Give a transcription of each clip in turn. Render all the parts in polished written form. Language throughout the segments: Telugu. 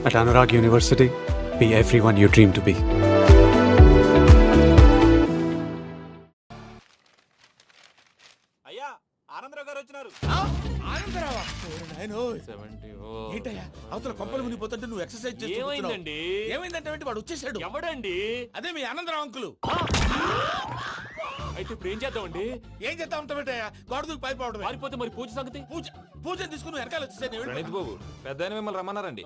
At Anurag University, be everyone you dream to be. అయ్యా ఆనందరావు గారు వచ్చినారు. ఆనందరావా? ఏంటయ్యా అవతల కొంపలు మునిగిపోతుంటే నువ్వు ఎక్సర్సైజ్ చేస్తున్నావు. ఏమైందండి? ఏమైందంటే వాడు వచ్చేసాడు. ఎవడండి? అదే మీ ఆనందరావు అంకులు. అయితే ఇప్పుడు ఏం చేద్దామండి? ఏం చేస్తా ఉంటావేటయ్యా? గోడ దూకి పైపోవడమే. పారిపోతే మరి పూజ సంగతి? పూజ తీసుకుని వెనకాల వచ్చేసాను. ప్రణీత్ బాబు పెద్ద మిమ్మల్ని రమ్మన్నారండి.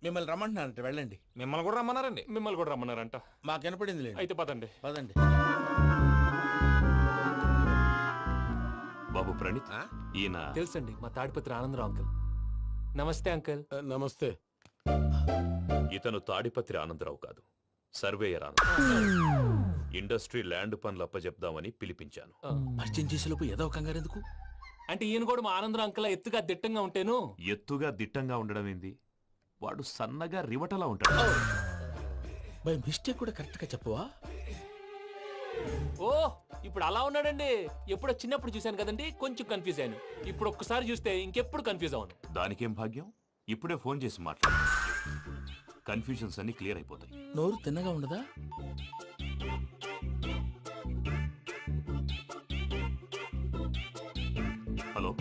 మిమ్మల్ని రమ్మంటున్నానంటే వెళ్ళండి. మిమ్మల్ని కూడా రమ్మన్నారండి. మిమ్మల్ని కూడా రమ్మన్నారంట. మాకు వినపడింది లేదు. అయితే పదండి. పదండి. బాబు ప్రణీత్, ఈయన తెలుసండి, మా తాడిపత్రి ఆనందరావు అంకుల్. నమస్తే అంకుల్. నమస్తే. ఇతను తాడిపత్రి ఆనందరావు కాదు, సర్వేయర్ ఆనందరావు. ఇండస్ట్రీ ల్యాండ్ పనులు అప్పచెప్దామని పిలిపించాను. పరిచయం చేసేలోపు ఏదో కంగారు ఎందుకు? అంటే ఈయన కూడా మా ఆనందరావు అంకుల్ ఎత్తుగా దిట్టంగా ఉంటేను. ఎత్తుగా దిట్టంగా ఉండడం ఏంది? వాడు సన్నగా రివటలా ఉంటాడు. బై మిస్టేక్ కూడా కరెక్ట్ గా చెప్పవా? ఓ ఇప్పుడు అలా ఉన్నాడండి. ఎప్పుడో చిన్నప్పుడు చూశాను కదండి, కొంచెం కన్ఫ్యూజ్ అయ్యాను. ఇప్పుడు ఒక్కసారి చూస్తే ఇంకెప్పుడు కన్ఫ్యూజ్ అవ్వను. దానికేం భాగ్యం, ఇప్పుడే ఫోన్ చేసి మాట్లాడు. కన్ఫ్యూజన్స్ అన్ని క్లియర్ అయిపోతాయి. నోరు తిన్నగా ఉండదా? హలో,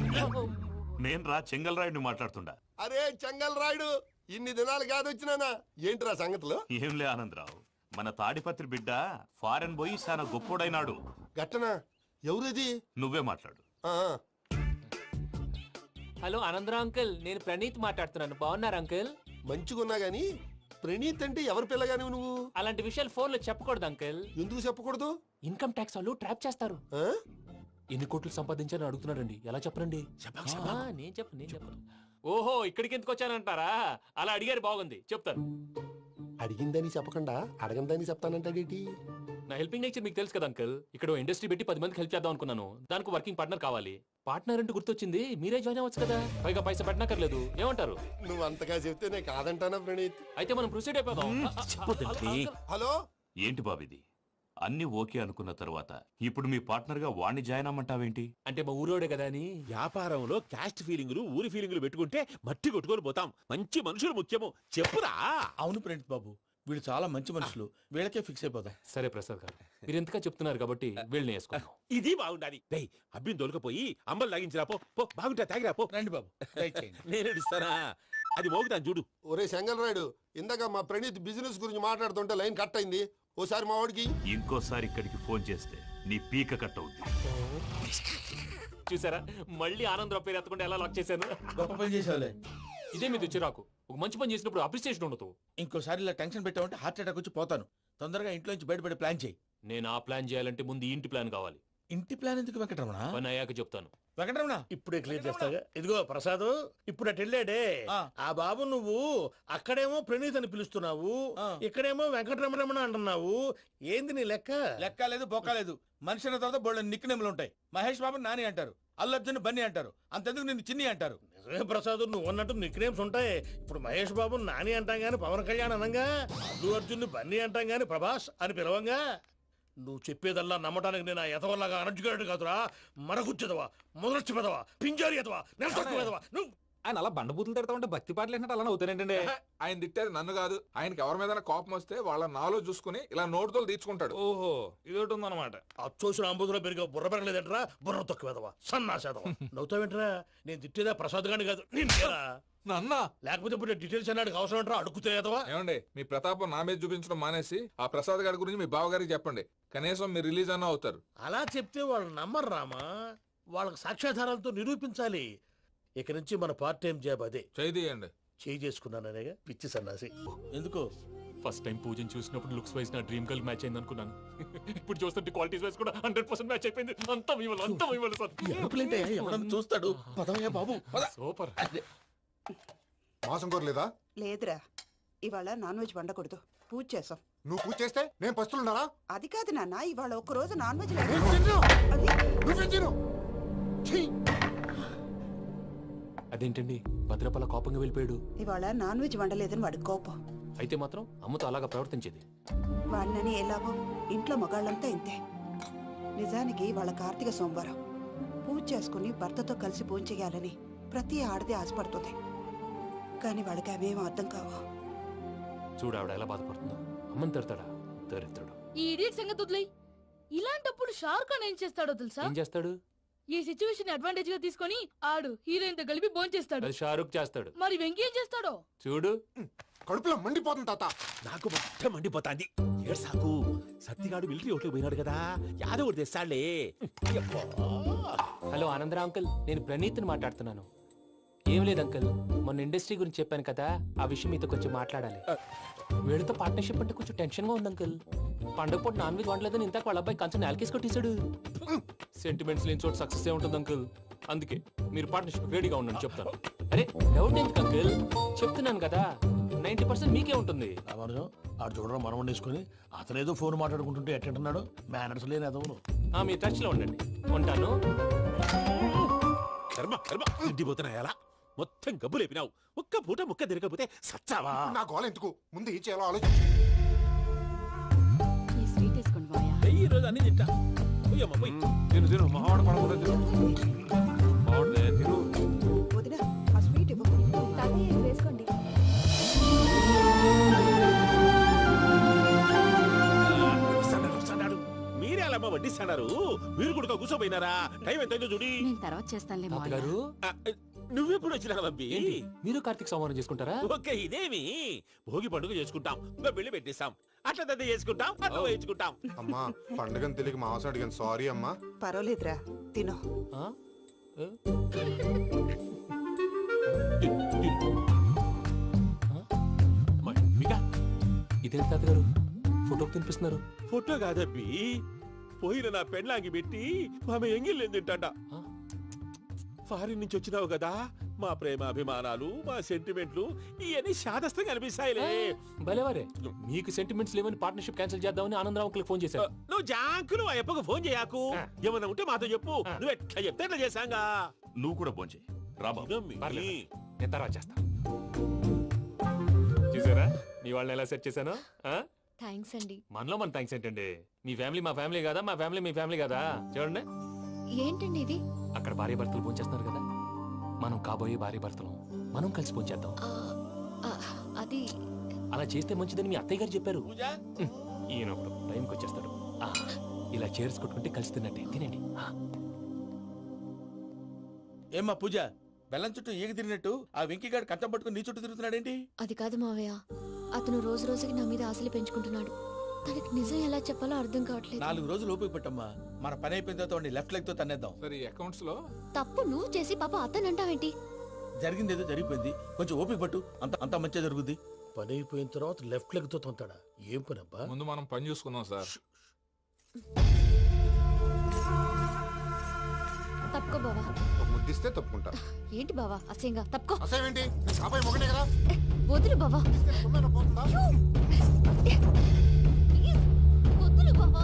నేను రా చెంగల్రాయుడిని మాట్లాడుతుండా. అరే చెంగల్ రాయుడు, ఇన్ని దినాలు కాదు వచ్చినానా? ఏంటిరా సంగతులు? ఏంలే ఆనందరావు, మన తాడిపత్రి బిడ్డ ఫారెన్ పోయి చాలా గొప్పోడైనాడు. గట్టనా? ఎవరిది? నువ్వే మాట్లాడు. ఆ, హలో ఆనందరావు అంకుల్, నేను ప్రణీత్ మాట్లాడుతున్నాను. బాగున్నారు అంకుల్? మంచిగున్నా గాని ప్రణీత్ అంటే ఎవరి పిల్లగాని నువ్వు? అలాంటి విషయాలు ఫోన్ లో చెప్పకూడదు అంకుల్. ఎందుకు చెప్పకూడదు? ఇన్కమ్ ట్యాక్స్ వాళ్ళు ట్రాప్ చేస్తారు. ఆ? ఎన్ని కోట్లు సంపాదించాలని అడుగుతున్నాడండి. ఎలా చెప్పరండి? నేను చెప్పను. ఓహో, ఇక్కడికి ఎందుకు వచ్చానంటారా? అలా అడిగారు, బాగుంది, చెప్తాను. అడిగిందని చెప్పకుండా అడగందని చెప్తానంటాడేటి? నా హెల్పింగ్ నేచర్ మీకు తెలుసు కదా అంకుల్. ఇక్కడ ఇండస్ట్రీ పెట్టి 10 మందికి హెల్ప్ చేద్దాం అనుకున్నాను. దానికి వర్కింగ్ పార్ట్నర్ కావాలి. పార్ట్నర్ అంటే గుర్తొచ్చింది, మీరే జాయిన్ అవ్వచ్చు కదా. పైగా పైసా పెట్టనక్కర్లేదు. ఏమంటారు? నువ్వు అంతగా చెప్తే నేను కాదంటానా ప్రణీత్? అయితే మనం ప్రొసీడ్ అయిపోదాం. హలో, ఏంటి బాబిది? అన్ని ఓకే అనుకున్న తర్వాత ఇప్పుడు మీ పార్ట్నర్ గా వాణ్ణి జాయిన్ అమ్మంటావేంటి? అంటే మా ఊరోడే కదా అని. వ్యాపారంలో క్యాస్ట్ ఫీలింగులు ఊరి ఫీలింగులు పెట్టుకుంటే మట్టి కొట్టుకొని పోతాం. మంచి మనుషులు ముఖ్యము. చెప్పురా. అవును ప్రణీత్ బాబు, వీళ్ళు చాలా మంచి మనుషులు. వీళ్ళకే ఫిక్స్ అయిపోతాం. సరే ప్రసాద్ గారు, మీరు ఎంతగా చెప్తున్నారు కాబట్టి వీళ్ళని వేసుకుందాం. ఇది బాగుండాలి. డై అబ్బిని దొలకపోయి అంబలు తాగించిరా పో. పో బాగుంటా తాగిరా పో. రండి బాబు, దయచేయండి. నేను ఇస్తానా? అది మోగుతాను చూడు. ఒరే చెంగల్ రాయుడు, ఇందాక మా ప్రణీత్ బిజినెస్ గురించి మాట్లాడుతుంటే లైన్ కట్ అయింది. ఓసారి మా వాడికి ఇంకోసారి ఇక్కడికి ఫోన్ చేస్తే నీ పీక కట్ అవుద్ది. చూసారా, మళ్ళీ ఆనందరావు పేరు ఎత్తకుండా ఎలా లాక్ చేశాను. గొప్ప పని చేసేవాళ్ళే. ఇదే మీద చిరాకు. ఒక మంచి పని చేసినప్పుడు అప్రిసియేషన్ ఉండదు. ఇంకోసారి ఇలా టెన్షన్ పెట్టామంటే హార్ట్ అటాక్ వచ్చి పోతాను. తొందరగా ఇంట్లో నుంచి బయటపడే ప్లాన్ చేయి. నేను ఆ ప్లాన్ చేయాలంటే ముందు ఇంటి ప్లాన్ కావాలి. ఇంటి ప్లాన్ ఎందుకు వెంకటరమణ? పని అయ్యాక చెప్తాను. వెంకటరమణ ఇప్పుడే క్లియర్ చేస్తాగా. ఇదిగో ప్రసాద్, ఇప్పుడు అటు వెళ్ళాడే ఆ బాబు, నువ్వు అక్కడేమో ప్రణీత్ అని పిలుస్తున్నావు, ఇక్కడేమో వెంకటరమణ అంటున్నావు. ఏంది నీ లెక్క? లెక్క లేదు, బొక్క లేదు. మనిషి అన్న తర్వాత బోళ్ళ నిక్నెములు ఉంటాయి. మహేష్ బాబు నాని అంటారు, అల్లు అర్జున్ బన్నీ అంటారు, అంతెందుకు నిన్ను చిన్ని అంటారు. నిజమే ప్రసాద్, నువ్వు అన్నట్టు నిక్ నేమ్స్ ఉంటాయి. ఇప్పుడు మహేష్ బాబు నాని అంటాం గాని పవన్ కళ్యాణ్ అనంగా, అల్లు అర్జున్ బన్నీ అంటాం గాని ప్రభాస్ అని పిలవంగా. నువ్వు చెప్పేదల్లా నమ్మటానికి నేను ఎతవల్లాగా అనర్జుకేటెడ్ కాదురా. మరగుచ్చదవా, మొదలచ్చి పెదవా, పింజారి ఎదవా, నెలసొక్కు పెదవా. నువ్వు ఆయన అలా బండబూతులు తిడతా ఉంటే భక్తి పాటలు ఏంటంటే అలా అవుతానంటే. ఆయన తిట్టేది నన్ను కాదు, ఆయనకి ఎవరి మీద కోపం వస్తే వాళ్ళ నాలో చూసుకుని ఇలా నోటుతో తీర్చుకుంటాడు. ఓహో, ఇదొకటి ఉందన్నమాట. అచ్చోసిన అంబుధులో పెరిగే బుర్ర పెరగలేదంటరా. బుర్ర తొక్కు వెదవా, సన్నాసేదవా. నవ్వుతావేంట్రా? నేను తిట్టేదా ప్రసాద్ గాని కాదు, నిన్నేరా. నన్నా? లేకపోతే ఇప్పుడు డీటెయిల్స్ అన్నాడు అవసరం అంటారా? అడుగుతాయేదవా. ఏమండి, మీ ప్రతాపం నా మీద చూపించడం మానేసి ఆ ప్రసాద్ గారి గురించి మీ బావగారికి చెప్పండి. కనీసం మీరు రిలీజ్ అన్న అవుతారు. అలా చెప్తే వాళ్ళు నమ్మరు రామా. వాళ్ళకి సాక్ష్యాధారాలతో నిరూపించాలి. ఇక నుంచి మన పార్ట్ టైం జాబ్ అదే. చేయండి. చేయి చేసుకున్నాననేగా పిచ్చి సన్నాసి. ఎందుకు? ఫస్ట్ టైం పూజను చూసినప్పుడు లుక్స్ వైజ్ నా డ్రీమ్ గర్ల్ మ్యాచ్ అయింది అనుకున్నాను. ఇప్పుడు చూస్తుంటే క్వాలిటీస్ వైజ్ కూడా 100% మ్యాచ్ అయిపోయింది. అంతా ఇవ్వాలి సార్. ఎవడన్నా చూస్తాడు. పదవయ్యా బాబు, పద. సూపర్. మాసం కోరలేదా? లేదురా, ఇవాళ నాన్ వెజ్ వండకూడదు. పూజ చేసాం. నువ్వు పూజ చేస్తే నేను పస్తులున్నానా? అది కాదు నాన్న, ఇవాళ ఒక్కరోజు నాన్ వెజ్ అదేంటండి భద్రపల కోపంగా వెళ్ళిపోయాడు? ఇవాళ నాన్ వెజ్ వండలేదని వాడి కోపం. అయితే మాత్రం అమ్మతో అలాగా ప్రవర్తించేది. వాడినని ఎలాగో ఇంట్లో మగాళ్ళంతా ఇంతే. నిజానికి వాళ్ళ కార్తీక సోమవారం పూజ చేసుకుని భర్తతో కలిసి పూజ చేయాలని ప్రతి ఆడది ఆశపడుతుంది. కానీ వాడికి అవేం అర్థం కావు. చూడు ఆవిడ ఎలా బాధపడుతుందో. అమ్మని తిడతాడా దరిద్రుడు. ఈ ఇడియట్ సంగతి వదిలేయ్. ఇలాంటప్పుడు షారుఖ్ ఖాన్ ఏం చేస్తాడో తెలుసా? ఏం చేస్తాడు? ఈ సిచ్యువేషన్ అడ్వాంటేజ్ గా తీసుకొని ఆడు హీరోయిన్ తో కలిపి బోన్ చేస్తాడు. అది షారుఖ్ చేస్తాడు. మరి వెంకీ ఏం చేస్తాడో చూడు. కడుపులో మండిపోతుంది తాత. నాకు మొత్తం మండిపోతాంది. ఏడు సాకు సత్తిగాడు మిలిటరీ ఓట్లు పోయినాడు కదా, యాదవ్ ఒకటి తెస్తాడులే. హలో ఆనందరా అంకుల్, నేను ప్రణీత్ని మాట్లాడుతున్నాను. ఏం లేదు అంకుల్, మొన్న ఇండస్ట్రీ గురించి చెప్పాను కదా, ఆ విషయం మీతో కొంచెం మాట్లాడాలి. వీడితో పార్ట్నర్షిప్ అంటే కొంచెం టెన్షన్ గా ఉంది అంకుల్. పండగ పూట నాన్ వెజ్ వండలేదని ఇంతకు వాళ్ళ అబ్బాయి కంచెం నేలకేసి కొట్టేశాడు. సెంటిమెంట్స్ లేని చోట సక్సెస్ ఏ ఉంటుంది అంకుల్. అందుకే మీరు పార్ట్నర్షిప్ రెడీగా ఉండండి చెప్తాను. అరే డౌట్ ఎందుకు అంకుల్, చెప్తున్నాను కదా 90% మీకే ఉంటుంది. రామానుజం ఆడు చూడడం మనం వండేసుకొని అతనేదో ఫోన్ మాట్లాడుకుంటుంటే ఎట్టంటున్నాడు. మేనర్స్ లేని అదవును. మీ టచ్ లో ఉండండి. ఉంటాను. కర్మ కర్మ తిండిపోతున్నా ఎలా మొత్తం గబ్బు లేపినావు. ఒక్క పూట ముక్క తిరగకపోతే సచ్చావా? నా గోల ఎందుకు, ముందు ఏం చేయాలో ఆలోచించు. ఈ స్వీట్ వేసుకోండి బాయా. ఈ రోజు అన్ని తింటా. పోయమ్మ పోయి. తిను తిను మావాడు పడకుండా తిను. మావాడే తిను. వదిన ఆ స్వీట్ ఇవ్వు. వేసుకోండి. వస్తాడు. మీరే అలా వడ్డిస్తాడారు. మీరు కూడా కూర్చోపోయినారా? టైం ఎంతైందో చూడి. నేను తర్వాత చేస్తానులే తాతగారు నువ్వెప్పుడు వచ్చినా బంబి? ఏంటి మీరు కార్తీక్ సంహారం చేసుకుంటారా? ఓకే ఇదేమి భోగి పండుగ చేసుకుంటాం, పెళ్లి పెట్టిస్తాం, అట్లా దద్ద చేసుకుంటాం, అట్లా వేయించుకుంటాం. అమ్మా పండుగని తెలియక మాంసం అడిగాను, సారీ అమ్మా. పర్వాలేదురా తినో. ఆ? ఏ? ఇదేంటి తాతగారు ఫోటోకి తినిపిస్తున్నారు? ఫోటో కాదబ్బి, పోయిన నా పెళ్ళాంగి పెట్టి ఆమె ఎంగిల్లేం తింటాడ. ఫారిన్ నుంచి వచ్చినావు కదా, మా ప్రేమ అభిమానాలు మా సెంటిమెంట్లు ఇవన్నీ శాదస్తంగా అనిపిస్తాయిలే. భలేవారే, మీకు సెంటిమెంట్స్ లేవని పార్ట్నర్షిప్ క్యాన్సిల్ చేద్దామని ఆనందరావు అంకుల్ ఫోన్ చేశారు. నువ్వు జాంకులు ఆ అప్పకు ఫోన్ చేయకు. ఏమన్నా ఉంటే మాతో చెప్పు. నువ్వు ఎట్లా చెప్తే ఎట్లా చేశాంగా. నువ్వు కూడా భోంచే రాబా. పర్లేదు, నేను తర్వాత చేస్తా. చూసారా మీ వాళ్ళని ఎలా సెట్ చేశాను? థ్యాంక్స్ అండి. మనలో మన థ్యాంక్స్ ఏంటండి? మీ ఫ్యామిలీ మా ఫ్యామిలీ కదా, మా ఫ్యామిలీ మీ ఫ్యామిలీ కదా. చూడండి ఏంటండి ఇది? అక్కడ భార్య భర్తలు భోంచేస్తున్నారు కదా, మనం కాబోయే భార్య భర్తలు మనం కలిసి భోంచేద్దాం. అది అలా చేస్తే మంచిదని మీ అత్తయ్య గారు చెప్పారు. పూజ ఈయన ఒకడు టైంకి వచ్చేస్తాడు. ఇలా చేర్స్ కొట్టుకుంటే కలిసి తిన్నట్టే. తినండి. ఏమ్మా పూజ, బెల్లం చుట్టూ ఈగ తిరిగినట్టు ఆ వెంకీగాడు కట్టం పట్టుకుని నీ చుట్టూ తిరుగుతున్నాడేంటి? అది కాదు మావయ్య, అతను రోజు రోజుకి నా మీద ఆశలు పెంచుకుంటున్నాడు. తనకి నిజం ఎలా చెప్పాలో అర్థం కావట్లేదు. 4 రోజులు ఓపిక పట్టమ్మా, మన పని అయిపోయిన తర్వాత వాడిని లెఫ్ట్ లెగ్ తో తన్నేద్దాం. సరే అకౌంట్స్ లో తప్పు నువ్వు చేసి పాప అతను అంటావేంటి? జరిగింది ఏదో జరిగిపోయింది, కొంచెం ఓపిక పట్టు, అంత మంచిగా జరుగుద్ది. పని అయిపోయిన తర్వాత లెఫ్ట్ లెగ్ తో తొంతాడా? ఏం పని అబ్బా? ముందు మనం పని చూసుకుందాం సార్. తప్పుకో బావా. ఒక ముద్దిస్తే తప్పుకుంటా. ఏంటి బావా అసహ్యంగా? తప్పుకో. అసేమేంటి, కాబోయే మొగనే కదా. వదులు బావా. ఇస్తే సొమ్మేనా పోతుందా? వదులు బావా.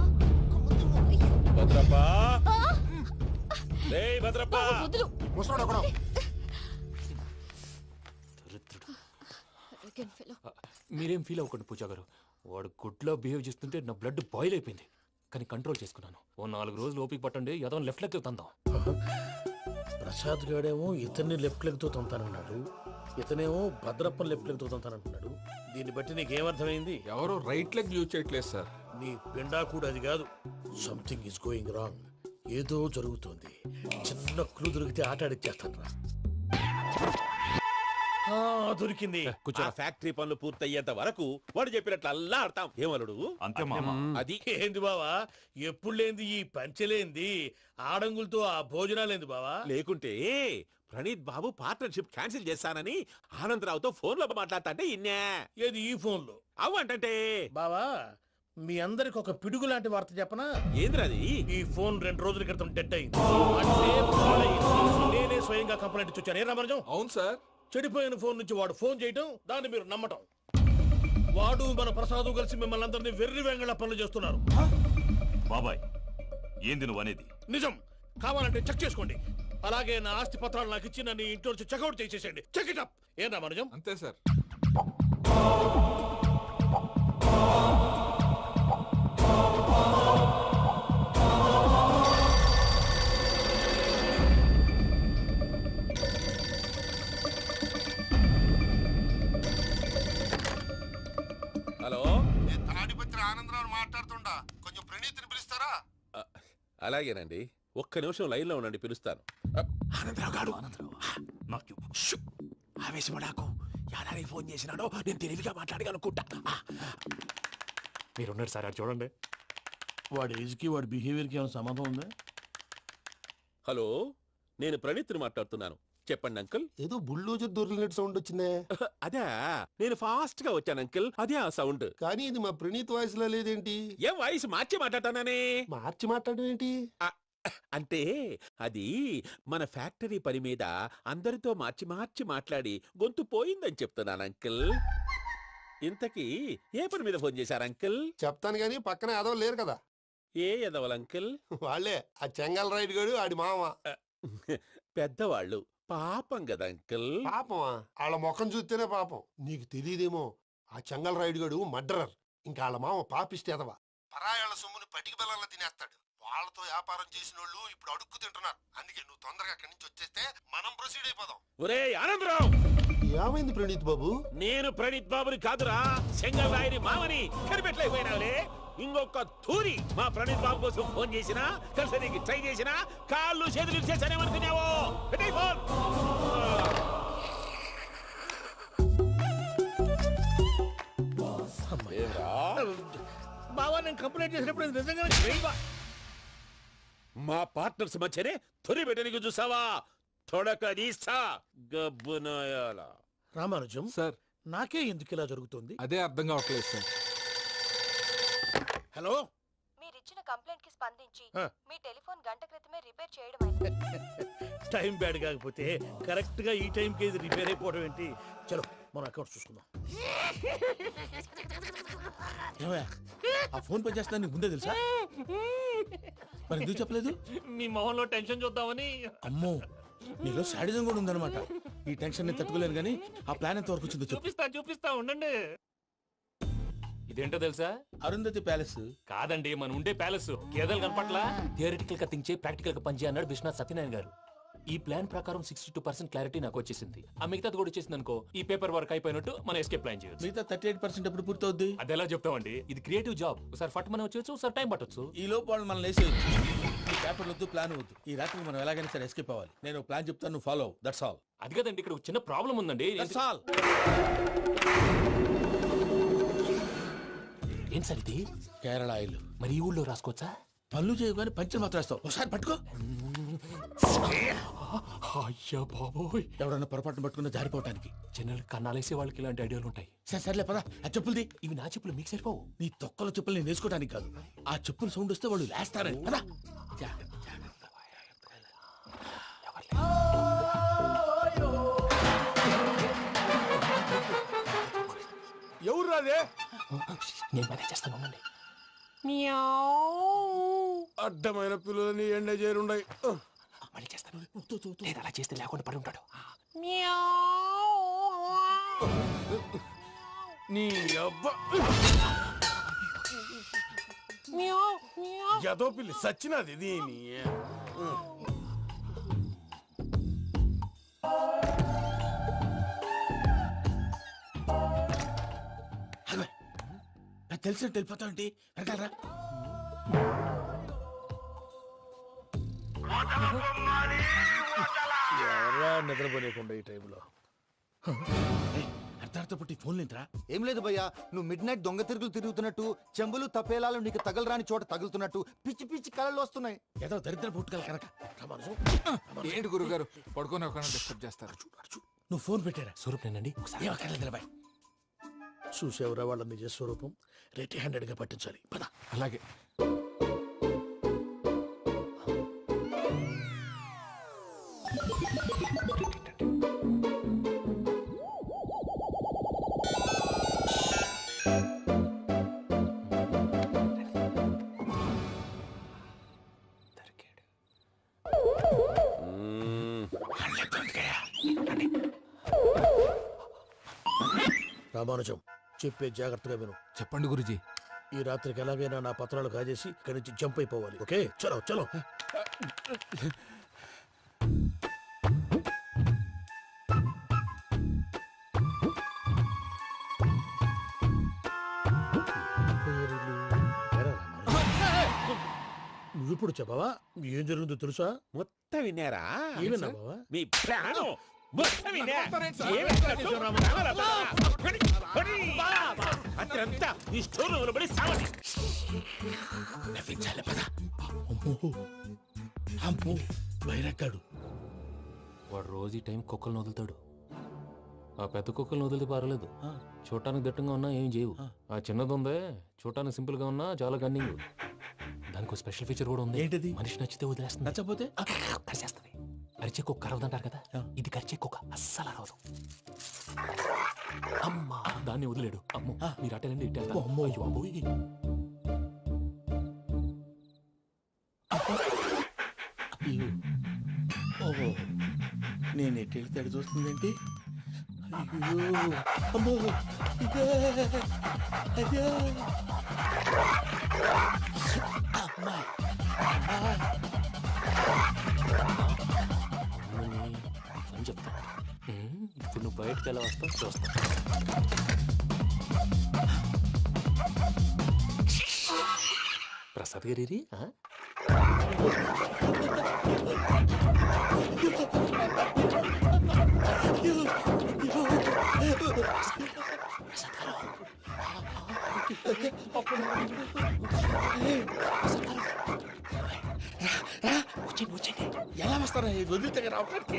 భద్రప్పా, రేయ్ భద్రప్పా. వదులు. ముసలోడు ఒకడు. Arrogant fellow. మీరేం ఫీల్ అవ్వకండి పూజా గారు. వాడు గుడ్లో బిహేవ్ చేస్తుంటే నా బ్లడ్ బాయిల్ అయిపోయింది, కానీ కంట్రోల్ చేసుకున్నాను. ఓ 4 రోజులు ఓపిక పట్టండి, ఏదో లెఫ్ట్ లెగ్ తందాం. ప్రసాద్ గాడేమో ఇతన్ని లెఫ్ట్ లెగ్ తో తొంతానన్నాడు, ఇతనేమో భద్రప్ప లెఫ్ట్ లెగ్ తో తొంతానంటున్నాడు. దీన్ని బట్టి నీకేమర్థమైంది? ఎవరు రైట్ లెగ్ యూజ్ చేయట్లేదు సార్. నీ పిండా కూడా అది కాదు. Something is going wrong. ఏదో జరుగుతోంది. చిన్న క్లూ దొరికితే ఆట ఆడిచ్చేస్తాను రా. దొరికింది. ఆ ఫ్యాక్టరీ పనులు పూర్తయ్యేంత వరకు వాడు చెప్పినట్లు అల్లా ఆడతాం. ఏమలుడు? అంతే మామ. అది ఏంది బావా, ఎప్పుడు లేంది ఈ పంచలేంది, ఆడంగులతో ఆ భోజనాలేంది బావా? లేకుంటే ప్రణీత్ బాబు పార్ట్నర్షిప్ క్యాన్సిల్ చేస్తానని ఆనందరావుతో ఫోన్ లో మాట్లాడతాంటే ఇన్నే. ఏది ఈ ఫోన్ లో? అవ్వంటే బావా, మీ అందరికి ఒక పిడుగు లాంటి వార్త చెప్పనా? ఏంద్రది? ఈ ఫోన్ 2 రోజుల క్రితం డెడ్ అయింది. అంటే పాడైంది. నేనే స్వయంగా కంప్లైంట్ ఇచ్చాను. ఏ రామరాజం? అవును సార్. చెడిపోయిన ఫోన్ నుంచి వాడు ఫోన్ చేయటం, దాన్ని మీరు నమ్మటం. వాడు మన ప్రసాదు కలిసి మిమ్మల్ని అందరినీ వెర్రి వెంగళ పనులు చేస్తున్నారు. బాబాయ్ ఏంది నువ్వు అనేది? నిజం. కావాలంటే చెక్ చేసుకోండి. అలాగే నా ఆస్తి పత్రాలు నాకు ఇచ్చి నన్ను ఇంట్లో నుంచి చెక్అౌట్ చేసేసండి. Check it up. ఏం రామరాజం? అంతే సార్. ఆనందరావు మాట్లాడుతుండా, కొంచెం ప్రణీతిని పిలుస్తారా? అలాగేనండి, ఒక్క నిమిషం లైన్లో ఉండండి, పిలుస్తాను. ఆనందరావు గాడు షూ! ఆవేశపడాకు. యాదానికి ఫోన్ చేసినాడో నేను తెలివిగా మాట్లాడగలనుకుంటా. మీరున్నారు సార్, అది చూడండి. వాడి ఏజ్కి వాడి బిహేవియర్కి ఏమైనా సంబంధం ఉందా? హలో, నేను ప్రణీత్ని మాట్లాడుతున్నాను. చెప్పండి అంకుల్. ఏదో బుల్డోజర్ దొరికినట్టు సౌండ్ వచ్చిందే. అదే, నేను ఫాస్ట్ గా వచ్చాను అంకుల్, అదే ఆ సౌండ్. కానీ ఇది మా ప్రణీత్ వాయిస్ లో లేదేంటి? ఏం వాయిస్ మార్చి మాట్లాడతానని? మార్చి మాట్లాడడం ఏంటి? అంటే అది మన ఫ్యాక్టరీ పని మీద అందరితో మార్చి మార్చి మాట్లాడి గొంతు పోయిందని చెప్తున్నాను అంకుల్. ఇంతకీ ఏ పని మీద ఫోన్ చేశారు అంకుల్? చెప్తాను గానీ పక్కన ఏదో లేరు కదా. ఏ ఎదవలు అంకుల్? వాళ్ళే ఆ చెంగల్ రైడ్ గడు ఆడి మామ. పెద్దవాళ్ళు, పాపం కదా అంకుల్. పాపమా? వాళ్ళ ముఖం చూస్తేనే పాపం. నీకు తెలియదేమో, ఆ చెంగల్ రైడ్ గడు మర్డరర్. ఇంకా వాళ్ళ మామ పాపిస్తేదవా. పరాయాళ్ళ సొమ్ముని పటికి బెల్లంలో తినేస్తాడు. వాళ్ళతో వ్యాపారం చేసిన వాళ్ళు ఇప్పుడు అడుక్కు తింటున్నారు. అందుకే నువ్వు తొందరగా అక్కడి నుంచి వచ్చేస్తే మనం ప్రొసీడ్ అయిపోదాం. ఒరే ఆనందరావు! ఏమైంది ప్రణీత్ బాబు? నేను ప్రణీత్ బాబుని కాదురా, సెంగల్ రాయని మామని. కనిపెట్టలేకపోయినావులే. ఇంకొక తూరి మా ప్రణీత్ బాబు కోసం ఫోన్ చేసినా, కలిసి ట్రై చేసినా కాళ్ళు చేతులు చేశానేమనుకున్నావో. పెట్టేయ్ ఫోన్. బావా, నేను కంప్లైంట్ చేసినప్పుడు ఇది నిజంగానే చేయవా? మా పార్ట్నర్స్ మధ్యనే తొలి పెట్టడానికి చూసావా? తొడక నీస్తా గబ్బునాయాల. రామానుజం సార్, నాకే ఎందుకు ఇలా జరుగుతుంది? అదే అర్థం కావట్లేదు సార్. హలో, మీరిచ్చిన కంప్లైంట్ కి స్పందించి ఆ. మీ టెలిఫోన్ గంట క్రితమే రిపేర్ చేయడం అయింది. టైం బ్యాడ్ కాకపోతే కరెక్ట్ గా ఈ టైంకి ఇది రిపేర్ అయిపోవడం ఏంటి? చలో మన అకౌంట్ చూసుకుందాం. ఏమయ్య, ఆ ఫోన్ పని చేస్తున్నా నీకు ముందే తెలుసా? మరి ఎందుకు చెప్పలేదు? మీ మొహంలో టెన్షన్ చూద్దామని. అమ్మో, నీలో శాడిజం కూడా ఉందన్నమాట. ఈ టెన్షన్ ని తట్టుకోలేను కానీ ఆ ప్లాన్ ఎంత వరకు వచ్చిందో చెప్పు. చూపిస్తా ఉండండి. ఇదేంటో తెలుసా? అరుంధతి ప్యాలెస్ కాదండి, మన ఉండే ప్యాలెస్. గేదెలు కనపట్లా? థియరిటికల్ గా థింక్ చేయి, ప్రాక్టికల్ గా పనిచేయ అన్నాడు విశ్వనాథ్ సత్యనారాయణ గారు. ఈ ప్లాన్ ప్రకారం 62% క్లారిటీ నాకు వచ్చేసింది. ఆ మిగతాది కూడా వచ్చేసింది అనుకో, ఈ పేపర్ వర్క్ అయిపోయినట్టు మనం ఎస్కేప్ ప్లాన్ చేయొచ్చు. మిగతా 38% ఎప్పుడు పూర్తవుద్ది? అది ఎలా చెప్తామండి? ఇది క్రియేటివ్ జాబ్. ఒకసారి ఫట్ మనం వచ్చేచ్చు, ఒకసారి టైం పట్టొచ్చు. ఈ లోపు వాళ్ళు మనం లేసేయచ్చు. ఈ పేపర్ వద్దు, ప్లాన్ వద్దు. ఈ రాత్రి మనం ఎలాగైనా సరే ఎస్కేప్ అవ్వాలి. నేను ప్లాన్ చెప్తాను, నువ్వు ఫాలో. That's all. అది కదండి, ఇక్కడ ఒక చిన్న ప్రాబ్లం ఉందండి. That's all. ఏం సార్ ఇది? కేరళ ఆయిల్. మరి ఈ ఊళ్ళో రాసుకోవచ్చా? పనులు చేయగానే పంచర్ మాత్రం వేస్తావు. ఒకసారి పట్టుకో. అయ్యా బాబోయ్, ఎవడన్నా పొరపాటున పట్టుకున్న జారిపోవటానికి. జనరల్ కన్నాలేసే వాళ్ళకి ఇలాంటి ఐడియాలు ఉంటాయి. సర్లే పదా, ఆ చెప్పులది. ఇవి నా చెప్పులు, మీకు సరిపోవు. నీ తొక్కల చెప్పులు నేను వేసుకోవడానికి కాదు, ఆ చెప్పులు సౌండ్ వస్తే వాళ్ళు లేస్తారని. పదా. ఎవరు రాదే? నేను మేనేజ్ చేస్తాను, ఉండండి. అడ్డమైన పిల్లలని ఎండ చేరుండయి. మళ్ళీ చేస్తాను. లేదు, అలా చేస్తే లేకుండా పడి ఉంటాడు. నీ అబ్బా ఎదో పిల్లి సచ్చినది దీని. నాకు తెలిసినట్టు వెళ్ళిపోతావంటి. వెనకాలరా. ఎవరా నిద్రపోలేకుండా ఈ టైంలో? అర్ధార్థ పుట్టి ఫోన్ లేంట్రా. ఏం లేదు భయ్యా, నువ్వు మిడ్ నైట్ దొంగ తిరుగులు తిరుగుతున్నట్టు, చెంబులు తపేలాలు నీకు తగలరాని చోట తగులుతున్నట్టు పిచ్చి పిచ్చి కళలు వస్తున్నాయి. ఏదో దరిద్ర పుట్టుకల కనుక. ఏంటి గురుగారు పడుకొని ఒక డిస్టర్బ్ చేస్తారు? నువ్వు ఫోన్ పెట్టారా? స్వరూప్ నేనండి. ఏమక్కర్లేదు. చూసేవరా వాళ్ళ నిజ స్వరూపం. రెట్టి హ్యాండెడ్ గా పట్టించాలి. పద. అలాగే. రామానుజం, చెప్పే జాగ్రత్తగా విను. చెప్పండి గురుజీ. ఈ రాత్రికి ఎలాగైనా నా పత్రాలు కాజేసి ఇక్కడి నుంచి జంప్ అయిపోవాలి. ఓకే, చలో చలో. పేరులు నువ్వు ఇప్పుడు చెప్పవా ఏం జరుగుతుందో తెలుసా? మొత్తం విన్నారా? ఏమన్నా బావా? మీ ప్లాను మొత్తం విన్నా? అతనంతా ఈ స్టోర్ రూమ్ లో పడి సావని. నవ్వించాలి పద. అమ్మో అమ్మో బైరక్కాడు. వాడు రోజు ఈ టైం కుక్కలను వదులుతాడు. ఆ పెద్ద కుక్కలను వదిలితే పర్లేదు, చూడటానికి దట్టంగా ఉన్నా ఏం చేయవు. ఆ చిన్నది ఉందే చూడటానికి సింపుల్ గా ఉన్నా చాలా గన్నింగ్. దానికి స్పెషల్ ఫీచర్ కూడా ఉంది. ఏంటిది? మనిషి నచ్చితే వదిలేస్తుంది, నచ్చపోతే కరిచేస్తుంది. అరిచే కుక్క అరవదంటారు కదా, ఇది కరిచే కుక్క అస్సలు అరవదు. అమ్మా దాన్ని వదిలేడు. అమ్మో మీరు అటెండి ఇట్టే. అమ్మో. అయ్యో అబ్బోయ్. ఓహో నేను ఎట్టి వెళ్తాడు చూస్తుందేంటి? అయ్యో అమ్మో ఇదే అదే అమ్మా అని చెప్తా. ఇప్పుడు నువ్వు బయటకు ఎలా వస్తావు చూస్తా. ప్రసాద్ గారి ఎలా వస్తారా వదిలితే రావడానికి?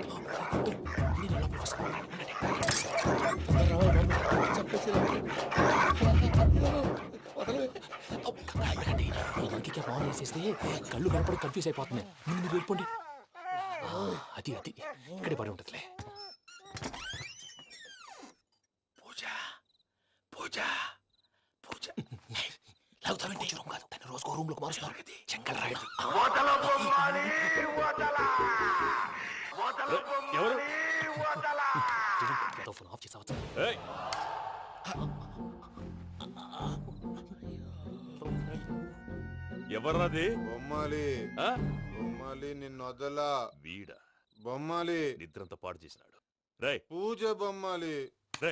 ఇంకే బాగా వేసేస్తే కళ్ళు కనపడి కన్ఫ్యూజ్ అయిపోతున్నాయి. ముందు మీరు వెళ్ళిపోండి. అది అది ఇక్కడే పడి ఉంటుందిలే. పూజ పూజ పూజ లాగుతామంటే రూమ్ కాదు, తన రోజుకో రూమ్ లోకి మారుస్తున్నారు కదా. చెంగల్ రాయుడు ఎవరు? ఫోన్ ఆఫ్ చేసావచ్చు. ఎవరది? బొమ్మాలి బొమ్మాలి నిన్ను వదలా. వీడా బొమ్మాలి నిద్రంతా పాడు చేసినాడు. రే పూజ బొమ్మాలి. రే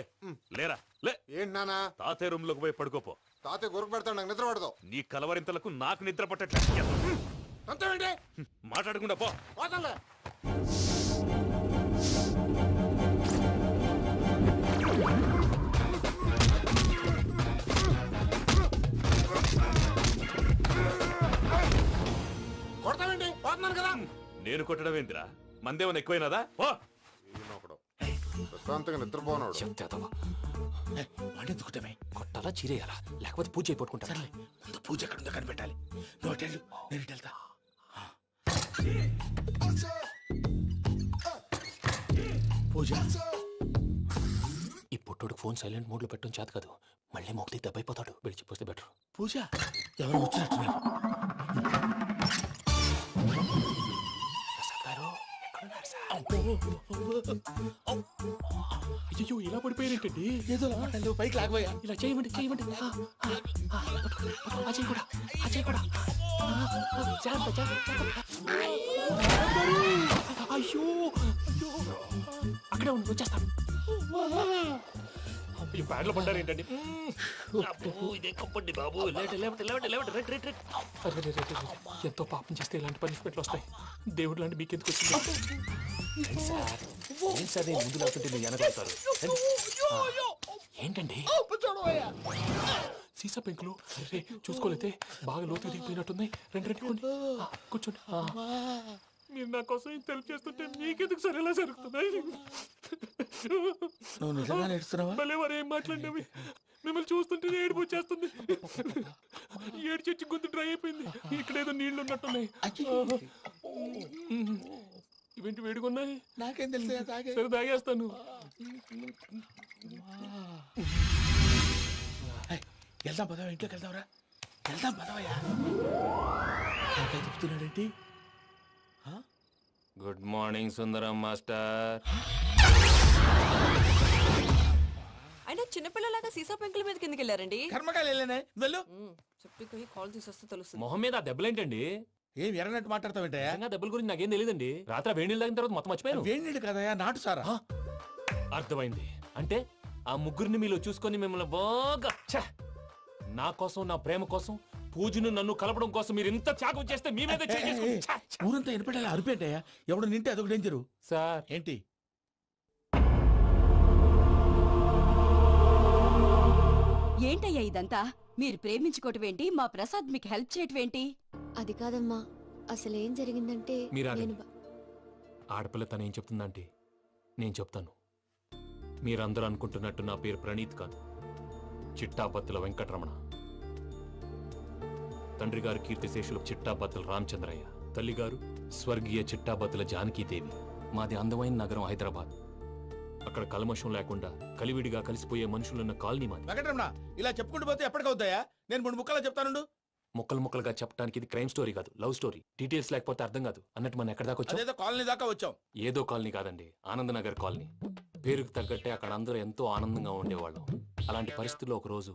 లేరా లే. ఏంటి నానా? తాతయ్య రూమ్ లోకి పోయి పడుకోపో. తాతయ్య గురకు పెడతాడు, నాకు నిద్ర పడదు. నీ కలవరింతలకు నాకు నిద్ర పట్టట్లేదు. అంతేంటి? మాట్లాడకుండా పో. పోతాలే. కొడతావేంటి? పోతున్నాను కదా. నేను కొట్టడం ఏంటిరా? మందేమన్నా ఎక్కువైనదా? పో. ప్రశాంతంగా నిద్రపోనాడు. వాడెందుకుంటామే? కొట్టాలా చీరేయాలా లేకపోతే పూజ అయిపోట్టుకుంటా. సర్లే ముందు పూజ ఎక్కడ ఉందో కనిపెట్టాలి. నువ్వు అటెండు, నేను ఇటు వెళ్తా. పూజ ఈ పుట్టోడు ఫోన్ సైలెంట్ మోడ్ లో పెట్టడం చేత కాదు. మళ్ళీ మొక్కి దెబ్బైపోతాడు. వెళ్ళి చెప్పొస్తే బెటర్. పూజ ఎవరు వచ్చినట్టున్నారు? ప్రసాద్ గారు ఎక్కడున్నారు సార్? అయ్యో ఇలా పడిపోయారేంటండి? ఏదో మాటలు పైకి లాగబోయా. ఇలా చేయమండి చేయమండి. అజయ్ కూడా అజయ్ కూడా జాగ్రత్త జాగ్రత్త. అయ్యో అయ్యో అక్కడే ఉండి వచ్చేస్తాను. ఈ బ్యాడ్లో పడ్డారు ఏంటండి? ఇదే కంపండి బాబు. ఎంతో పాపం చేస్తే ఇలాంటి పనిష్మెంట్లు వస్తాయి. దేవుడు లాంటి మీకెందుకు వచ్చింది? సార్ ముందు లేకుంటే మీరు వెనకాడతారు. ఏంటండి సీసా పెంకులు? రే చూసుకోలేతే బాగా లోతు దిగిపోయినట్టున్నాయి. రెండు కూర్చోండి. మీరు నా కోసం ఇంత హెల్ప్ చేస్తుంటే మీకెందుకు సరే ఎలా జరుగుతున్నాయి? నువ్వు నిజంగా నేర్చుతున్నావా? భలే వారు ఏం మాట్లాడినవి. మిమ్మల్ని చూస్తుంటే ఏడుపు వచ్చేస్తుంది. ఏడు చెట్టు గొంతు డ్రై అయిపోయింది. ఇక్కడ ఏదో నీళ్లు ఉన్నట్టున్నాయి. ఇవేంటి వేడుకున్నాయి? నాకేం తెలుసు? సరే తాగేస్తాను. వెళ్దాం పదవా, ఇంట్లోకి వెళ్దాంరా. వెళ్దాం పదవయ్యా. నాకై చెప్తున్నాడేంటి? గుడ్ మార్నింగ్ సుందరం మాస్టర్. అయినా చిన్నపిల్లలాగా సీసా పెంకుల మీద కిందకి వెళ్ళారండి. కర్మకాయలు వెళ్ళానే వెళ్ళు. చెప్పి కాల్ తీసేస్తే తెలుస్తుంది. మొహం మీద ఆ దెబ్బలేంటండి? ఏం ఎర్రనట్టు మాట్లాడతావేంటయ్యా? దెబ్బల గురించి నాకేం తెలియదండి. రాత్రి వేడి నీళ్ళు తాగిన తర్వాత మొత్తం మర్చిపోయాను. వేడి నీళ్ళు కదయ్యా, నాటు సారా. అర్థమైంది. అంటే ఆ ముగ్గురిని మీలో చూసుకొని మిమ్మల్ని బాగా నా కోసం నా ప్రేమ కోసం పూజను నన్ను కలపడం కోసం మీరు ఇంత త్యాగం చేస్తే మీ మీద చేయి చేసుకుని- ఛ! ఊరంతా వినపడేలా అరిపేటయ్యా ఎవడు నింటే అదొక డేంజరు సార్ ఏంటి ఏంటయ్యా ఇదంతా మీరు ప్రేమించుకోవటం ఏంటి మా ప్రసాద్ మీకు హెల్ప్ చేయటం ఏంటి అది కాదమ్మా అసలు ఏం జరిగిందంటే మీరు నేను ఆగండి. ఆడపిల్ల తను ఏం చెప్తుందంటే నేను చెప్తాను మీరందరూ అనుకుంటున్నట్టు నా పేరు ప్రణీత్ కాదు చిట్టాపత్తుల వెంకటరమణ తండ్రి గారు కీర్తిశేషులు చిట్టాపత్తుల రామచంద్రయ్య తల్లిగారు స్వర్గీయ చిట్టాపత్తుల జానకీదేవి మాది అందమైన నగరం హైదరాబాద్ అక్కడ కల్మషం లేకుండా కలివిడిగా కలిసిపోయే మనుషులున్న కాలనీ మాది వెంకటరమణ ఇలా చెప్పుకుంటూ పోతే ఎప్పటికవుతాయా నేను 3 ముక్కలా చెప్తానుండు ముక్కలు ముక్కలుగా చెప్పడానికి ఇది క్రైమ్ స్టోరీ కాదు లవ్ స్టోరీ డీటెయిల్స్ లేకపోతే అర్థం కాదు అన్నట్టు మనం ఎక్కడ దాకా వచ్చాం అదేదో కాలనీ దాకా వచ్చాం ఏదో కాలనీ కాదండి ఆనందనగర్ కాలనీ పేరుకు తగ్గట్టే అక్కడ అందరూ ఎంతో ఆనందంగా ఉండేవాళ్ళం అలాంటి పరిస్థితుల్లో ఒక రోజు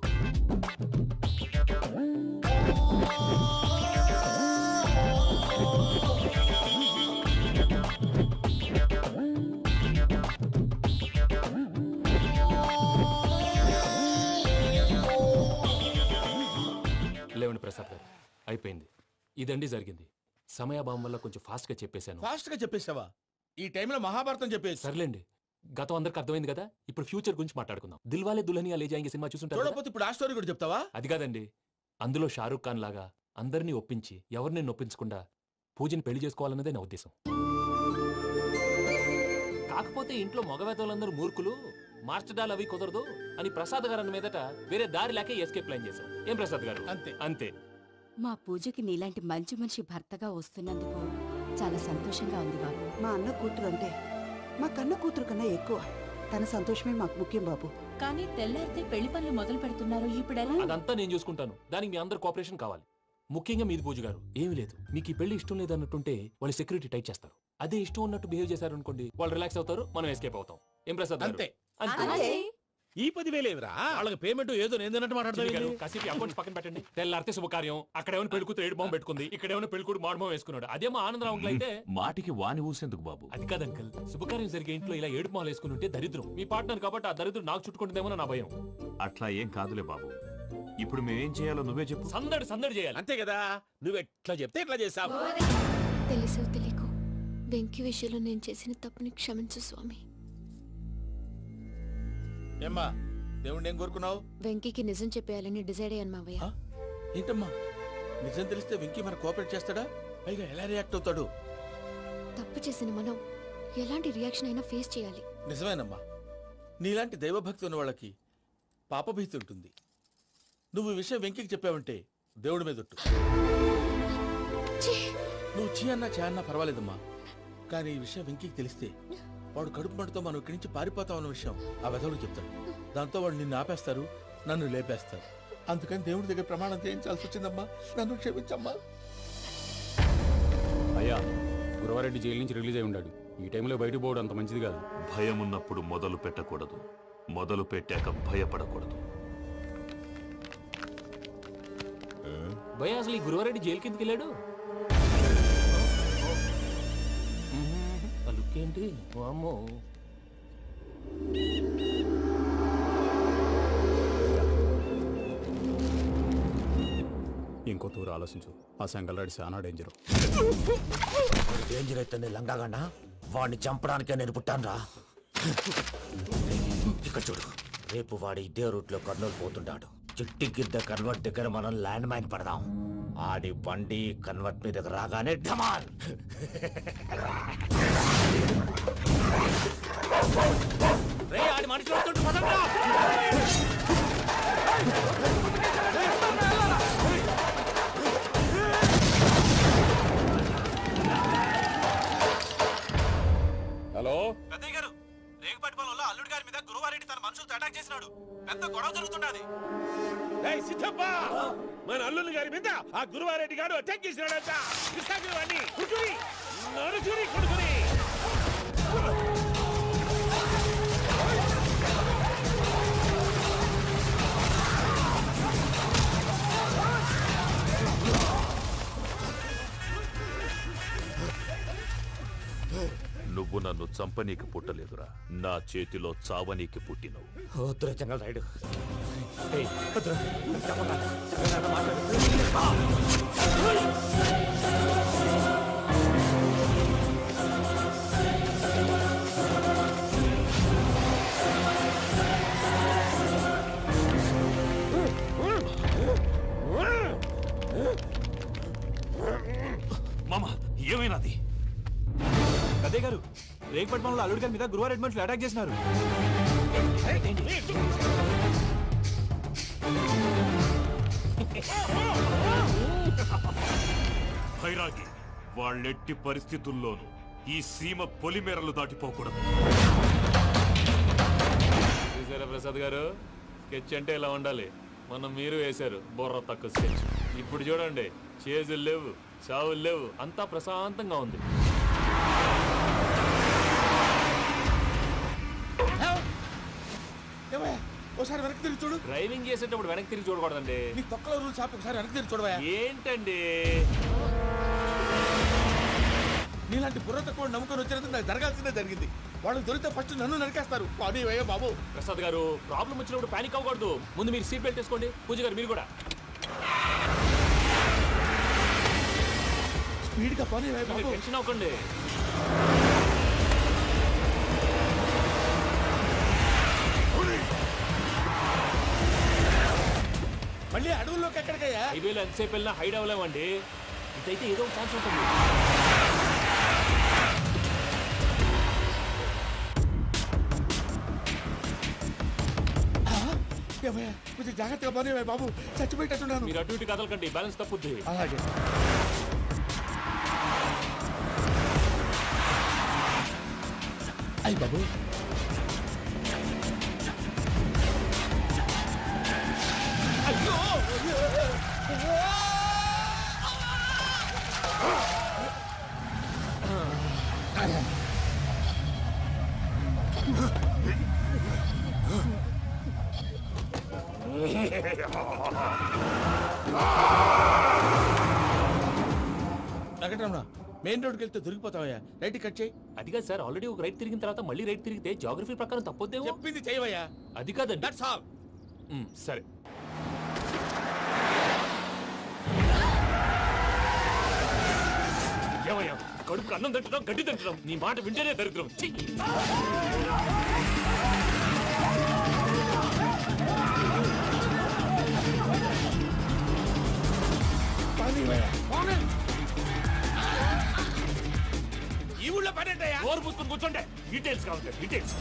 లేవండి ప్రసాద్ గారు అయిపోయింది ఇదండి జరిగింది సమయాభావం వల్ల కొంచెం ఫాస్ట్ గా చెప్పేశాను ఫాస్ట్ గా చెప్పేసావా ఈ టైంలో మహాభారతం చెప్పేసి సర్లేండి గతం అందరికి అర్థమైంది కదా ఇప్పుడు ఫ్యూచర్ గురించి మాట్లాడుకుందాం దిల్వాలే దుల్హనియా లే జాయింగ్ సినిమా చూసుంటారు కదా? చూడకపోతే ఇప్పుడు ఆ స్టోరీ కూడా చెప్తావా అది కాదండి అందులో షారూక్ ఖాన్ లాగా అందరినీ ఒప్పించి ఎవరిని నొప్పించకుండా పూజని పెళ్లి చేసుకోవాలన్నదే నా ఉద్దేశం కాకపోతే ఇంట్లో మగవేతలందరూ మూర్ఖులు మార్చడాలు అవి కుదరదు అని ప్రసాద్ గారు అన్న మీదట వేరే దారి లేక ఎస్కేప్ ప్లాన్ చేశాం ఏం ప్రసాద్ గారు అంతే అంతే మా పూజకి నీలాంటి మంచి మనిషి భర్తగా వస్తున్నందుకు చాలా సంతోషంగా ఉంది బాబు మా అన్న కూతురు అంటే మా కన్న కూతురు కన్నా ఎక్కువ తన సంతోషమే మాకు ముఖ్యం బాబు కానీ తెల్లారితే పెళ్లి పనులు మొదలు పెడుతున్నారు ఇప్పుడు అదంతా నేను చూసుకుంటాను దానికి మీ అందరు కోఆపరేషన్ కావాలి ముఖ్యంగా మీది పూజ గారు ఏమీ లేదు మీకు ఈ పెళ్లి ఇష్టం లేదన్నట్టుంటే వాళ్ళు సెక్యూరిటీ టైట్ చేస్తారు అదే ఇష్టం ఉన్నట్టు బిహేవ్ చేశారు అనుకోండి వాళ్ళు రిలాక్స్ అవుతారు మనం ఎస్కేప్ అవుతాం ఏం ప్రసాద్ గారు? అంతే. అంతే ఈ 10,000 ఏమిరా వాళ్ళకి పేమెంట్ ఏదో నేను చిన్ని గారు, మాట్లాడతాను కాసేపు అకౌంట్స్ పక్కన పెట్టండి తెల్లారితే శుభకార్యం అక్కడ ఏమైనా పెళ్ళికూతురు ఏడు బాంబు పెట్టుకుంది ఇక్కడ ఏమైనా పెళ్ళికూడు మాడు బాంబు వేసుకున్నాడు అదేమో ఆనందరావు అంకుల్ అయితే మాటికి వాని ఊసేందుకు బాబు అది కాదు అంకుల్ శుభకార్యం జరిగే ఇంట్లో ఇలా ఏడు మాలు వేసుకుని ఉంటే దరిద్రం మీ పార్ట్నర్ కాబట్టి ఆ దరిద్రం నాకు చుట్టుకుంటుందేమో నా భయం అట్లా ఏం కాదులే బాబు ఇప్పుడు మేమేం చేయాలో నువ్వే చెప్పు సందడి సందడి చేయాలి అంతే కదా నువ్వు ఎట్లా చెప్తే ఎట్లా చేసావు తెలుసో తెలియకో వెంకీ విషయంలో నేను చేసిన తప్పుని క్షమించు స్వామి ఏమ్మా దేవుణ్ణి ఏం కోరుకున్నావు వెంకీకి నిజం చెప్పేయాలని డిసైడ్ అయ్యాను మావయ్య ఏంటమ్మా నిజం తెలిస్తే వెంకీ మన కోఆపరేట్ చేస్తాడా పైగా ఎలా రియాక్ట్ అవుతాడు తప్పు చేసిన మనం ఎలాంటి రియాక్షన్ అయినా ఫేస్ చేయాలి నిజమేనమ్మా నీలాంటి దైవభక్తి ఉన్న వాళ్ళకి పాపభీతి ఉంటుంది నువ్వు ఈ విషయం వెంకికి చెప్పావంటే దేవుడి మీద ఒట్టు నువ్వు చీ అన్నా చే అన్నా పర్వాలేదమ్మా కానీ ఈ విషయం వెంకికి తెలిస్తే వాడు కడుపు మంటతో మనం ఇక్కడి నుంచి పారిపోతాం అన్న విషయం ఆ వెధవుడు చెప్తాడు దాంతో వాడు నిన్ను ఆపేస్తారు నన్ను లేపేస్తారు అందుకని దేవుడి దగ్గర ప్రమాణం చేయించాల్సి వచ్చిందమ్మా నన్ను క్షమించమ్మా అయ్యా గురవారెడ్డి జైలు నుంచి రిలీజ్ అయి ఉన్నాడు ఈ టైంలో బయటకు పోవడం అంత మంచిది కాదు భయం ఉన్నప్పుడు మొదలు పెట్టకూడదు మొదలు పెట్టాక భయపడకూడదు భయ అసలు ఈ గురువారెడ్డి జైలు కిందకి వెళ్ళాడు ఏంటి అమ్మో ఇంకో తూరు ఆలోచించు ఆ సంగల్రాడి చాలా డేంజర్ డేంజర్ అయితే లంగాగన్నా వాడిని చంపడానికే నేను పుట్టానురా ఇక్కడ చూడు రేపు వాడి ఇదే రూట్ లో కర్నూలు పోతుంటాడు చిట్టి గిద్ద కన్వర్ట్ దగ్గర మనం ల్యాండ్ మైన్ పడదాం ఆడి బండి కన్వర్ట్ మీద రాగానే ఢమాన్ ఆడి మనుషులు వస్తుంటే పదండ్రా. హలో పెద్దయ్య గారు రేగుపాటి పొలంలో అల్లుడి గారి మీద గురువారెడ్డి తన మనుషులతో అటాక్ చేసినాడు పెద్ద గొడవ జరుగుతున్నది ఏయ్ సిద్ధప్ప మన అల్లుని గారి మీద ఆ గురువారెడ్డి గారు అటాక్ చేసినాడంట కృష్ణాగిరి వాడిని కుటురి నడుచురి కుడుకురి నువ్వు నన్ను నన్ను చంపనీకి పుట్టలేదురా, నా చేతిలో చావనీకి పుట్టినవు. వద్దురా జంగల్ రైడ్. మామ ఏమైనాది? అదే గారు, రేగుపట్నంలో అల్లుడి గారి మీద గురువారెడ్డి మనుషులు అటాక్ చేసినారు. భైరాగి, వాళ్ళెట్టి పరిస్థితుల్లోనూ ఈ సీమ పొలిమేరలు దాటిపోకూడదు. చూసారా ప్రసాద్ గారు, స్కెచ్ అంటే ఇలా ఉండాలి. మనం మీరు వేశారు బుర్ర తక్కువ స్కెచ్. ఇప్పుడు చూడండి, చేజులు లేవు, చావులు లేవు, అంతా ప్రశాంతంగా ఉంది. ఒకసారి వెనక్కి తిరిగి చూడు. డ్రైవింగ్ చేసేటప్పుడు వెనక్కి తిరిగి చూడకూడదండి. నీ తొక్కలో రూల్స్ ఆపి ఒకసారి వెనక్కి తిరిగి చూడవా. ఏంటండి నీలాంటి బుర్ర తక్కువ నమ్ముకొని వచ్చినందుకు నాకు జరగాల్సిందే జరిగింది. వాళ్ళు దొరికితే ఫస్ట్ నన్ను నరికేస్తారు. పానీ వయ్యా బాబు. ప్రసాద్ గారు, ప్రాబ్లం వచ్చినప్పుడు పానిక్ అవ్వకూడదు. ముందు మీరు సీట్ బెల్ట్ వేసుకోండి. పూజ గారు మీరు కూడా స్పీడ్గా పానీ వయ్యా బాబు. టెన్షన్ అవ్వకండి. మళ్ళీ అడవుల్లోకి ఎక్కడికయ్యా? హైవేలో ఎంతసేపు వెళ్ళినా హైడ్ అవ్వలేమండి. ఇదైతే ఏదో ఒక ఛాన్స్ ఉంటుంది. కొంచెం జాగ్రత్తగా పని బాబు, చచ్చిపోయేటట్టున్నాను. మీరు అటు ఇటు కదలకండి, బ్యాలెన్స్ తప్పుద్ది. అలాగే. అయ్యి బాబు, అయ్యో వెంకటరమణ, మెయిన్ రోడ్కి వెళ్తే దొరికిపోతావయ్యా. రైట్ కట్ చేయి. అది కాదు సార్, ఆల్రెడీ ఒక రైట్ తిరిగిన తర్వాత మళ్ళీ రైట్ తిరిగితే జాగ్రఫీ ప్రకారం తప్పొద్దేమో. చెప్పింది చేయవయ్యా. అది కాదండి. That's all. సరే. ఏమయ్యా, కడుపుకు అన్నం తింటున్నాం, గడ్డి తింటున్నాం, నీ మాట వింటేనే దరిద్రం. ఈ ఊళ్ళో పడేటయ్యా. ఓరు పూసుకొని కూర్చోండి. డీటెయిల్స్ కావాలి, డీటెయిల్స్.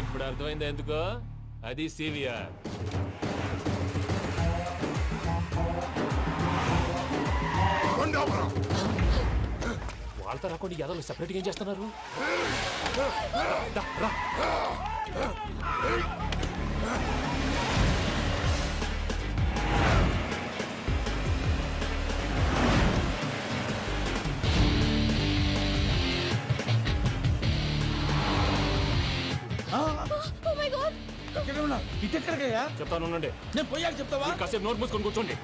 ఇప్పుడు అర్థమైంది ఎందుకో. అది సివిఆర్. వాళ్ళతో రాకుండా యాదవ్ సెపరేట్గా ఏం చేస్తున్నారు? ఇటెక్కడికయ్యా? చెప్తాను ఉండండి. నేను పోయాక చెప్తావా? కాసేపు నోట్ మూసుకొని కూర్చోండి.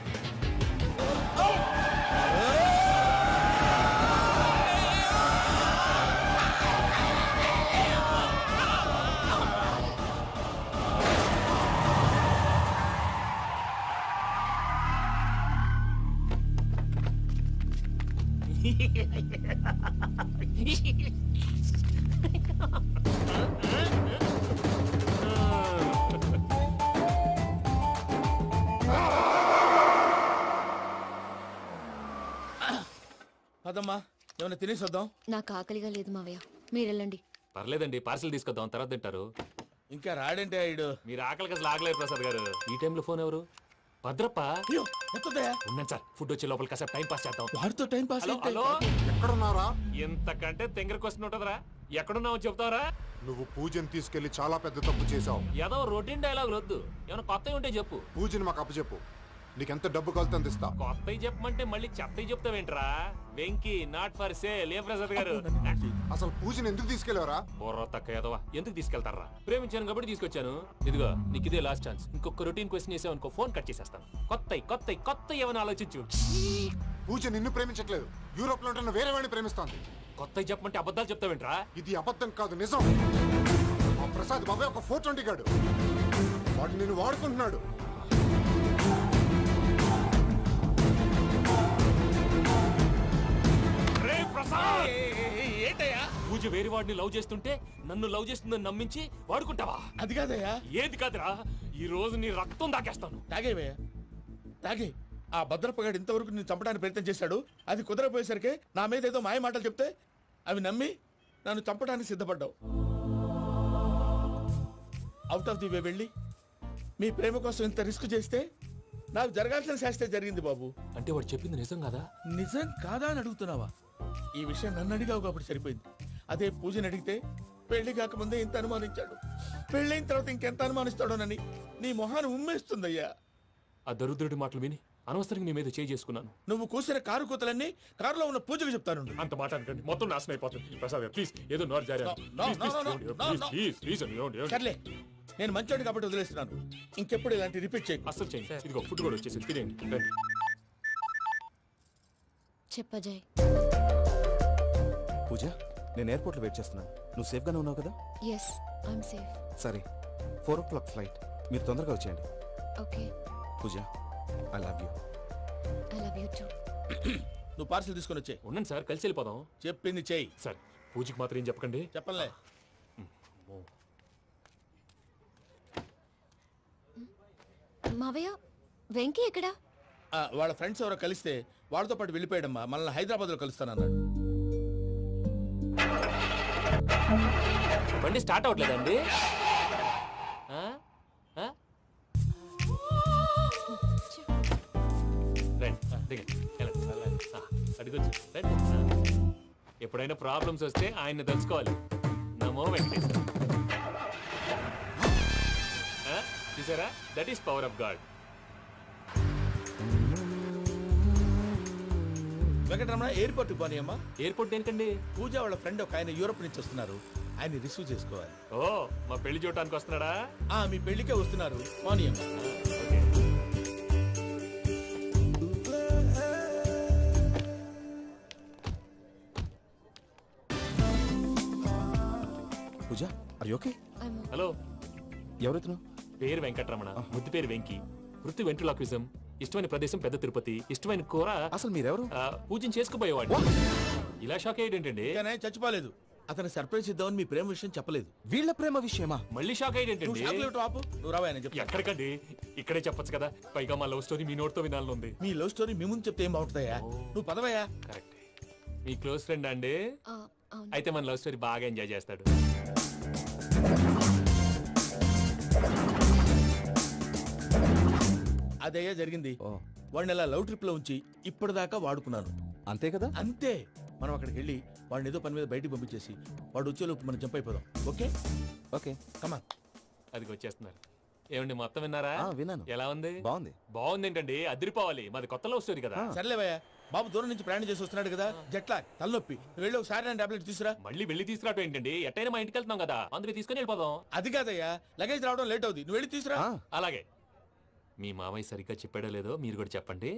అదమ్మా, ఏమైనా తినేసి వద్దాం. నాకు ఆకలిగా లేదు మావయ్య, మీరు వెళ్ళండి. పర్లేదండి, పార్సిల్ తీసుకొద్దాం, తర్వాత తింటారు. ఇంకా రాడంటే ఆయుడు. మీరు ఆకలికి అసలు ఆగలేదు ప్రసాద్ గారు. ఈ టైంలో ఫోన్ ఎవరు? భద్రప్ప. ఉన్నాను సార్, ఫుడ్ వచ్చే లోపల కాసేపు టైం పాస్ చేద్దాం. వాడితో టైం పాస్. హలో, ఎక్కడున్నారా? ఇంతకంటే తెంగర క్వశ్చన్ ఉంటుందిరా. ఎక్కడున్నావు చెప్తావరా? నువ్వు పూజని తీసుకెళ్లి చాలా పెద్ద తప్పు చేశావు. ఏదో రొటీన్ డైలాగ్ వద్దు, ఏమైనా కొత్తవి ఉంటే చెప్పు. పూజని మాకు అప్పచెప్పు. నీకెంత డబ్బు కలితే అందిస్తా. కొత్తవి చెప్పమంటే మళ్ళీ చెత్తవి చెప్తావేంట్రా? Venky not for sale. ఏ ప్రసాద్ గారు అసలు పూజని ఎందుకు తీసుకెళ్లేవరా? బుర్ర తక్క ఏదవా, ఎందుకు తీసుకెళ్తారా? ప్రేమించాను కాబట్టి తీసుకొచ్చాను. ఇదిగో నీకు ఇదే లాస్ట్ ఛాన్స్. ఇంకొక రొటీన్ క్వశ్చన్ చేసావు అనుకో, ఫోన్ కట్ చేసేస్తాను. కొత్త ఏమైనా ఆలోచించు. పూజ నిన్ను ప్రేమించట్లేదు, యూరోప్ లో ఉంటున్న వేరే వాడిని ప్రేమిస్తోంది. కొత్తవి చెప్పమంటే అబద్ధాలు చెప్తావేంట్రా? ఇది అబద్ధం కాదు, నిజం. మా ప్రసాద్ బాబాయ్ ఒక 420 గాడు, వాడు నిన్ను వాడుకుంటున్నాడు. ఏంటయ్యా? పూజ వేరే వాడిని లవ్ చేస్తుంటే నన్ను లవ్ చేస్తుందని నమ్మించి వాడుకుంటావా? అది కాదయ్యా. ఏది కాదురా, ఈ రోజు నీ రక్తం దాకేస్తాను. తాగేవయ్యా, తాగే. ఆ భద్రపగాడు ఇంతవరకు నేను చంపడానికి ప్రయత్నం చేశాడు. అది కుదరపోయేసరికి నా మీద ఏదో మాయ మాటలు చెప్తే అవి నమ్మి నన్ను చంపడానికి సిద్ధపడ్డావు. అవుట్ ఆఫ్ ది వే వెళ్ళి మీ ప్రేమ కోసం ఇంత రిస్క్ చేస్తే నాకు జరగాల్సిన శాస్త్రే జరిగింది బాబు. అంటే వాడు చెప్పింది నిజం కదా? నిజం కాదా అని అడుగుతున్నావా? ఈ విషయం నన్ను అడిగావు కాబట్టి సరిపోయింది. అదే పూజని అడిగితే పెళ్లి కాకముందే ఇంత అనుమానించాడు, పెళ్ళైన తర్వాత ఇంకెంత అనుమానిస్తాడోనని నీ మొహాన్ని ఉమ్మేస్తుందయ్యా. ఆ దరిద్రుడి మాటలు విని అనవసరంగా నీ మీద చేసుకున్నాను. నువ్వు కూసిన కారు కూతలన్నీ కారులో ఉన్న పూజకు చెప్తాను. అంత మాట అనకండి, మొత్తం నాశనం అయిపోతుంది. ప్రసాద్ ప్లీజ్, ఏదో నోరు జారీ. సర్లే, నేను మంచోడు కాబట్టి వదిలేస్తున్నాను. ఇంకెప్పుడు ఇలాంటి రిపీట్ చేయకు. అసలు చేయండి. ఇదిగో ఫుడ్ కూడా వచ్చేసి తినేయండి. చెప్పజాయ్. పూజ, నేను ఎయిర్పోర్ట్లో వెయిట్ చేస్తున్నాను. నువ్వు సేఫ్గానే ఉన్నావు కదా? Yes, I'm safe. సరే, 4 o'clock ఫ్లైట్. మీరు తొందరగా వచ్చేయండి. Okay. Pooja, I love you. I love you too. నువ్వు పార్సల్ తీసుకొని వచ్చే. ఉండండి సార్, కలిసి వెళ్ళిపోదాం. చెప్పింది చెయ్యి. సార్, పూజకి మాత్రం ఏం చెప్పకండి. చెప్పలే. మావయ్య, వెంకీ ఎక్కడా? వాళ్ళ ఫ్రెండ్స్ ఎవరో కలిస్తే వాళ్ళతో పాటు వెళ్ళిపోయాడమ్మా. మనల్ని హైదరాబాద్లో కలుస్తానన్నాడు. బండి స్టార్ట్ అవట్లేదండి. ఎప్పుడైనా ప్రాబ్లమ్స్ వస్తే ఆయన్ని తెలుసుకోవాలి. నమో వెంకటేశ్వర. చూసారా, that is power of God. Venkataramana, airport పోనీ అమ్మా. ఎయిర్పోర్ట్ ఏంటండి? పూజ వాళ్ళ ఫ్రెండ్ ఒక ఆయన యూరోప్ నుంచి వస్తున్నారు, ఆయన రిసీవ్ చేసుకోవాలి. ఓ, మా పెళ్లి చూడటానికి వస్తున్నాడా? మీ పెళ్లికే వస్తున్నారు. పోనీ అమ్మా. పూజ, ఆర్ యు ఓకే? హలో, ఎవరైతును? పేరు వెంకటరమణ, ముద్దు పేరు వెంకీ, వృత్తి వెంట్రులాక్విజం, ఇష్టమైన ప్రదేశం పెద్ద తిరుపతి, ఇష్టమైన కూర. అసలు మీరెవరు? పూజను చేసుకుపోయేవాడు. ఇలా షాక్ అయ్యేటండి. చచ్చిపోలేదు. అతను సర్ప్రైజ్ ఇద్దామని మీ ప్రేమ విషయం చెప్పలేదు. వీళ్ళ ప్రేమ విషయమా? మళ్ళీ షాక్ అయ్యేటండి. నువ్వు రావాయని చెప్పి. ఎక్కడికండి, ఇక్కడే చెప్పొచ్చు కదా. పైగా మా లవ్ స్టోరీ మీ నోట్తో వినాలని ఉంది. మీ లవ్ స్టోరీ మీ ముందు చెప్తే ఏం బాగుంటుందయ్యా? నువ్వు పదవయ్యా. కరెక్ట్. మీ క్లోజ్ ఫ్రెండ్ అండి? అయితే మన లవ్ స్టోరీ బాగా ఎంజాయ్ చేస్తాడు. అదయ్యా జరిగింది. వాడిని అలా లవ్ ట్రిప్ లో ఉంచి ఇప్పటిదాకా వాడుకున్నాను. అంతే కదా? అంతే. మనం అక్కడికి వెళ్ళి వాడిని ఏదో పని మీద బయటికి పంపించేసి వాడు వచ్చేలోపు మనం జంప్ అయిపోదాం. ఓకే ఓకే, కమాన్. అదికి వచ్చేస్తున్నారు. ఏమండి, మొత్తం విన్నారా? విన్నాను. ఎలా ఉంది? బాగుంది. బాగుంది ఏంటండి, అదిరిపోవాలి. మాది కొత్త లవ్ స్టోరీ కదా. సర్లేవయ్యా, బాబు దూరం నుంచి ప్రయాణం చేసి వస్తున్నాడు కదా, జట్లా తలనొప్పి. వెళ్ళి ఒకసారి టాబ్లెట్ తీసుకురా. మళ్ళీ వెళ్ళి తీసుకురావటం ఏంటండి? ఎట్టైనా మా ఇంటికి వెళ్తున్నాం కదా, అందుకే తీసుకుని వెళ్ళిపోదాం. అది కాదయ్యా, లగేజ్ రావడం లేట్ అవుతుంది. నువ్వు వెళ్ళి తీసుకురా. అలాగే. మీ మామయ్య సరిగ్గా చెప్పాడో లేదో మీరు కూడా చెప్పండి.